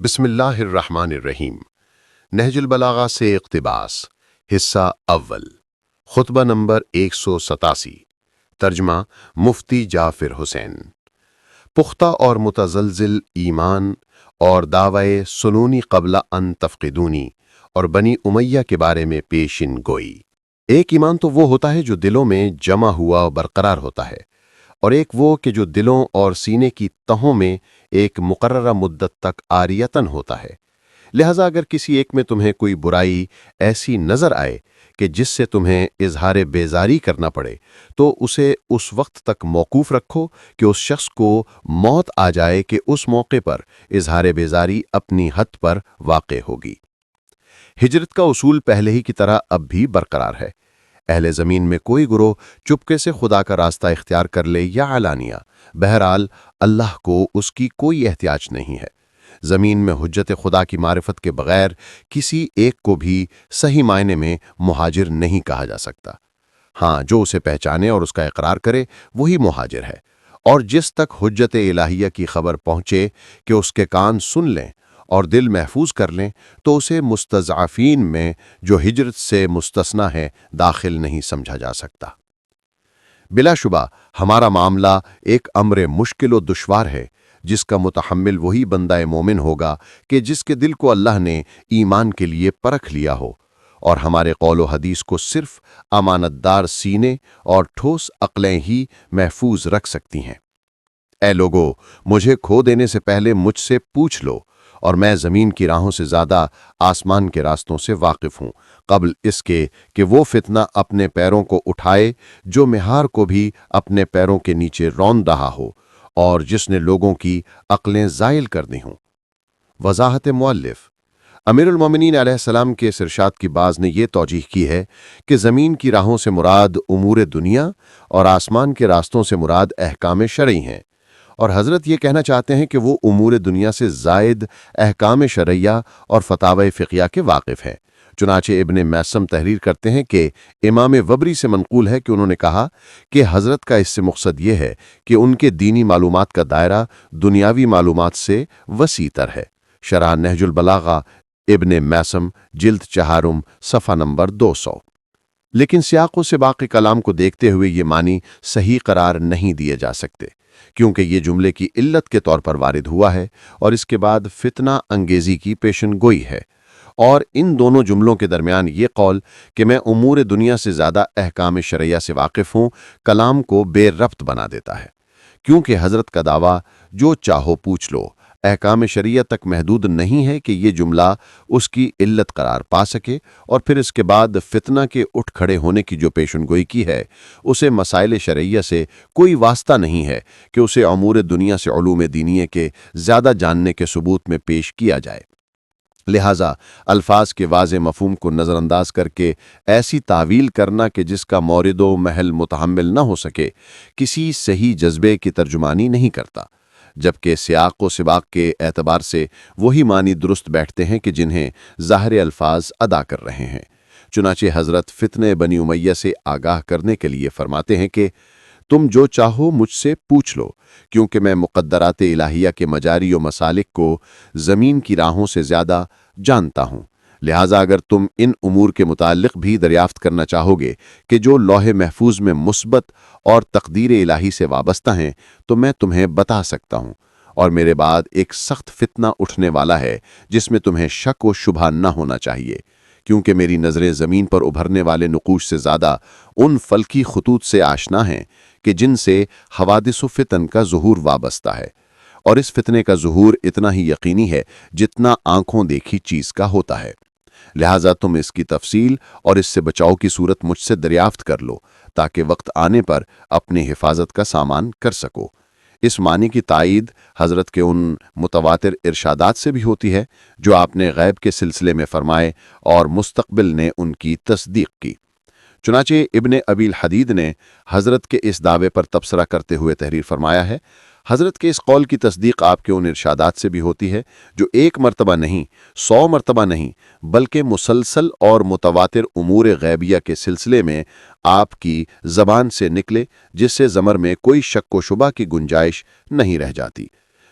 بسم اللہ الرحمن الرحیم۔ نہج البلاغہ سے اقتباس، حصہ اول، خطبہ نمبر 187، ترجمہ مفتی جعفر حسین۔ پختہ اور متزلزل ایمان اور دعوی سنونی قبل ان تفقدونی اور بنی امیہ کے بارے میں پیشن گوئی۔ ایک ایمان تو وہ ہوتا ہے جو دلوں میں جمع ہوا اور برقرار ہوتا ہے، اور ایک وہ کہ جو دلوں اور سینے کی تہوں میں ایک مقررہ مدت تک عاریتاً ہوتا ہے۔ لہٰذا اگر کسی ایک میں تمہیں کوئی برائی ایسی نظر آئے کہ جس سے تمہیں اظہار بیزاری کرنا پڑے، تو اسے اس وقت تک موقوف رکھو کہ اس شخص کو موت آ جائے کہ اس موقع پر اظہار بیزاری اپنی حد پر واقع ہوگی۔ ہجرت کا اصول پہلے ہی کی طرح اب بھی برقرار ہے۔ اہل زمین میں کوئی گروہ چپکے سے خدا کا راستہ اختیار کر لے یا علانیہ، بہرحال اللہ کو اس کی کوئی احتیاج نہیں ہے۔ زمین میں حجت خدا کی معرفت کے بغیر کسی ایک کو بھی صحیح معنی میں مہاجر نہیں کہا جا سکتا۔ ہاں، جو اسے پہچانے اور اس کا اقرار کرے وہی مہاجر ہے، اور جس تک حجت الہیہ کی خبر پہنچے کہ اس کے کان سن لیں اور دل محفوظ کر لیں، تو اسے مستضعفین میں جو ہجرت سے مستثنیٰ ہے داخل نہیں سمجھا جا سکتا۔ بلا شبہ ہمارا معاملہ ایک امر مشکل و دشوار ہے، جس کا متحمل وہی بندہ مومن ہوگا کہ جس کے دل کو اللہ نے ایمان کے لیے پرکھ لیا ہو، اور ہمارے قول و حدیث کو صرف امانت دار سینے اور ٹھوس عقلیں ہی محفوظ رکھ سکتی ہیں۔ اے لوگو، مجھے کھو دینے سے پہلے مجھ سے پوچھ لو، اور میں زمین کی راہوں سے زیادہ آسمان کے راستوں سے واقف ہوں، قبل اس کے کہ وہ فتنہ اپنے پیروں کو اٹھائے جو مہار کو بھی اپنے پیروں کے نیچے رون رہا ہو، اور جس نے لوگوں کی عقلیں زائل کر دی ہوں۔ وضاحت مؤلف: امیر المومنین علیہ السلام کے اس ارشاد کی بعض نے یہ توجیہ کی ہے کہ زمین کی راہوں سے مراد امور دنیا اور آسمان کے راستوں سے مراد احکام شرعی ہیں، اور حضرت یہ کہنا چاہتے ہیں کہ وہ امور دنیا سے زائد احکام شرعیہ اور فتاوی فقیہ کے واقف ہیں۔ چنانچہ ابن میسم تحریر کرتے ہیں کہ امام وبری سے منقول ہے کہ انہوں نے کہا کہ حضرت کا اس سے مقصد یہ ہے کہ ان کے دینی معلومات کا دائرہ دنیاوی معلومات سے وسیع تر ہے۔ شرح نہج البلاغہ، ابن میسم، جلد 4، صفحہ نمبر 200۔ لیکن سیاق و سباق کلام کو دیکھتے ہوئے یہ معنی صحیح قرار نہیں دیے جا سکتے، کیونکہ یہ جملے کی علت کے طور پر وارد ہوا ہے اور اس کے بعد فتنہ انگیزی کی پیشن گوئی ہے، اور ان دونوں جملوں کے درمیان یہ قول کہ میں امور دنیا سے زیادہ احکام شرعیہ سے واقف ہوں کلام کو بے ربط بنا دیتا ہے، کیونکہ حضرت کا دعویٰ جو چاہو پوچھ لو احکام شرعیہ تک محدود نہیں ہے کہ یہ جملہ اس کی علت قرار پا سکے، اور پھر اس کے بعد فتنہ کے اٹھ کھڑے ہونے کی جو پیشن گوئی کی ہے اسے مسائل شرعیہ سے کوئی واسطہ نہیں ہے کہ اسے امور دنیا سے علوم دینیہ کے زیادہ جاننے کے ثبوت میں پیش کیا جائے۔ لہٰذا الفاظ کے واضح مفہوم کو نظر انداز کر کے ایسی تعویل کرنا کہ جس کا مورد و محل متحمل نہ ہو سکے، کسی صحیح جذبے کی ترجمانی نہیں کرتا، جبکہ سیاق و سباق کے اعتبار سے وہی معنی درست بیٹھتے ہیں کہ جنہیں ظاہر الفاظ ادا کر رہے ہیں۔ چنانچہ حضرت فتنہ بنی امیہ سے آگاہ کرنے کے لیے فرماتے ہیں کہ تم جو چاہو مجھ سے پوچھ لو، کیونکہ میں مقدرات الہیہ کے مجاری و مسالک کو زمین کی راہوں سے زیادہ جانتا ہوں۔ لہٰذا اگر تم ان امور کے متعلق بھی دریافت کرنا چاہو گے کہ جو لوح محفوظ میں مثبت اور تقدیر الہی سے وابستہ ہیں، تو میں تمہیں بتا سکتا ہوں، اور میرے بعد ایک سخت فتنہ اٹھنے والا ہے جس میں تمہیں شک و شبہ نہ ہونا چاہیے، کیونکہ میری نظریں زمین پر ابھرنے والے نقوش سے زیادہ ان فلکی خطوط سے آشنا ہیں کہ جن سے حوادث و فتن کا ظہور وابستہ ہے، اور اس فتنے کا ظہور اتنا ہی یقینی ہے جتنا آنکھوں دیکھی چیز کا ہوتا ہے۔ لہٰذا تم اس کی تفصیل اور اس سے بچاؤ کی صورت مجھ سے دریافت کر لو، تاکہ وقت آنے پر اپنی حفاظت کا سامان کر سکو۔ اس معنی کی تائید حضرت کے ان متواتر ارشادات سے بھی ہوتی ہے جو آپ نے غیب کے سلسلے میں فرمائے اور مستقبل نے ان کی تصدیق کی۔ چنانچہ ابن ابی الحدید نے حضرت کے اس دعوے پر تبصرہ کرتے ہوئے تحریر فرمایا ہے، حضرت کے اس قول کی تصدیق آپ کے ان ارشادات سے بھی ہوتی ہے جو ایک مرتبہ نہیں، 100 مرتبہ نہیں، بلکہ مسلسل اور متواتر امور غیبیہ کے سلسلے میں آپ کی زبان سے نکلے، جس سے ضمر میں کوئی شک و شبہ کی گنجائش نہیں رہ جاتی۔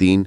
3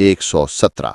117।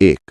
1.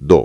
2.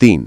3.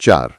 4.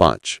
5.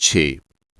6.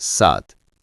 7.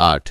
8.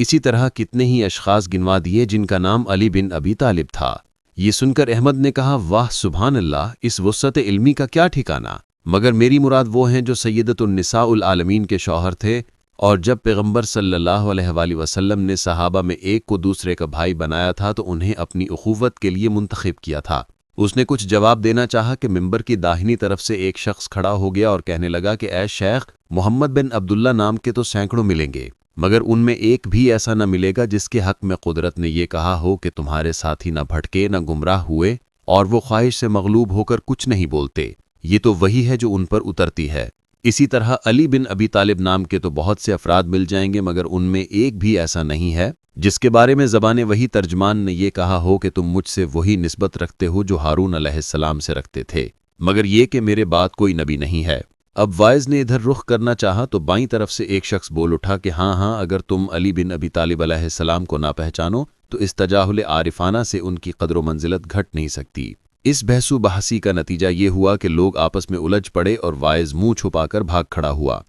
اسی طرح کتنے ہی اشخاص گنوا دیے جن کا نام علی بن ابی طالب تھا۔ یہ سن کر احمد نے کہا، واہ سبحان اللہ، اس وسعت علمی کا کیا ٹھکانہ، مگر میری مراد وہ ہیں جو سیدۃ النساء العالمین کے شوہر تھے، اور جب پیغمبر صلی اللہ علیہ وآلہ وسلم نے صحابہ میں ایک کو دوسرے کا بھائی بنایا تھا تو انہیں اپنی اخوت کے لیے منتخب کیا تھا۔ اس نے کچھ جواب دینا چاہا کہ ممبر کی داہنی طرف سے ایک شخص کھڑا ہو گیا اور کہنے لگا کہ اے شیخ، محمد بن عبداللہ نام کے تو سینکڑوں ملیں گے، مگر ان میں ایک بھی ایسا نہ ملے گا جس کے حق میں قدرت نے یہ کہا ہو کہ تمہارے ساتھی نہ بھٹکے نہ گمراہ ہوئے اور وہ خواہش سے مغلوب ہو کر کچھ نہیں بولتے، یہ تو وہی ہے جو ان پر اترتی ہے۔ اسی طرح علی بن ابی طالب نام کے تو بہت سے افراد مل جائیں گے، مگر ان میں ایک بھی ایسا نہیں ہے جس کے بارے میں زبان وحی ترجمان نے یہ کہا ہو کہ تم مجھ سے وہی نسبت رکھتے ہو جو ہارون علیہ السلام سے رکھتے تھے، مگر یہ کہ میرے بعد کوئی نبی نہیں ہے۔ اب واعظ نے ادھر رخ کرنا چاہا تو بائیں طرف سے ایک شخص بول اٹھا کہ ہاں، اگر تم علی بن ابی طالب علیہ السلام کو نہ پہچانو تو اس تجاہل عارفانہ سے ان کی قدر و منزلت گھٹ نہیں سکتی۔ اس بحث و بحثی کا نتیجہ یہ ہوا کہ لوگ آپس میں الجھ پڑے اور واعظ منہ چھپا کر بھاگ کھڑا ہوا۔